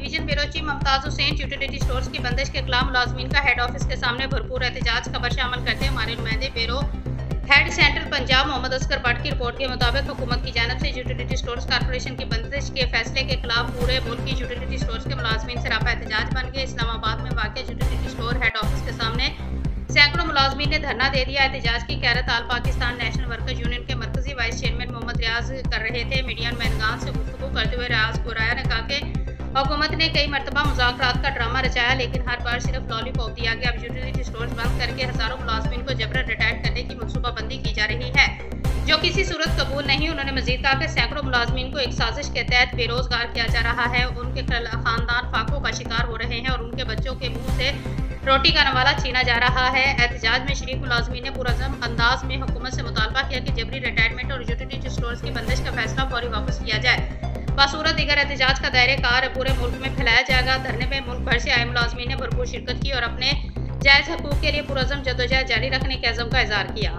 Division bureau chief Mumtaz Hussain utility stores की बंदिश के खिलाफ मुलाजमीन का हेड ऑफिस के सामने भरपूर एहतजाज खबर शामिल करते हमारे नुमाइंदे bureau head central Punjab Mohammad Asghar Bhatt की रिपोर्ट के मुताबिक हुकूमत की जानिब से यूटिलिटी स्टोर्स कॉर्पोरेशन की बंदिश के फैसले के खिलाफ पूरे मुल्क की यूटिलिटी स्टोर्स के मुलाजमीन से राफा एहतजाज बन गए। इस्लामाबाद में वाक़ यूटिलिटी स्टोर हेड ऑफिस के सामने सैकड़ों मुलाजमीन ने धरना दे दिया। एहतजाज की क़यादत आल पाकिस्तान नेशनल वर्कर्स यूनियन के मरकजी वाइस चेयरमैन मोहम्मद रियाज कर रहे थे। मीडिया नुमाइंदगान से गुफ्तगू करते हुए रियाज गोराया ने कहा कि हुकूमत ने कई मरतबा मुज़ाकरात का ड्रामा रचाया, लेकिन हर बार सिर्फ लॉलीपॉप दिया गया। अब यूटिलिटी स्टोर्स बंद करके हजारों मुलाजमीन को जबरन रिटायर करने की मनसूबाबंदी की जा रही है, जो किसी सूरत कबूल नहीं। उन्होंने मजीद कहा कि सैकड़ों मुलाजमीन को एक साजिश के तहत बेरोजगार किया जा रहा है, उनके खानदान फाकों का शिकार हो रहे हैं और उनके बच्चों के मुंह से रोटी का नवाला छीना जा रहा है। एहतजाज में शरीक मुलाजमीन ने पुरअज़म अंदाज में हुकूमत से मुतालबा किया कि जबरी रिटायरमेंट और यूटिलिटी स्टोर्स की बंदिश का फैसला फौरी वापस लिया जाए। बासूरत दीगर एहतजाज का दायरे कार पूरे मुल्क में फैलाया जाएगा। धरने में मुल्क भर से आए मुलाजमीन ने भरपूर शिरकत की और अपने जायज़ हकूक़ के लिए पुरअज़म जदोजहद जारी रखने के अज़म का इज़हार किया।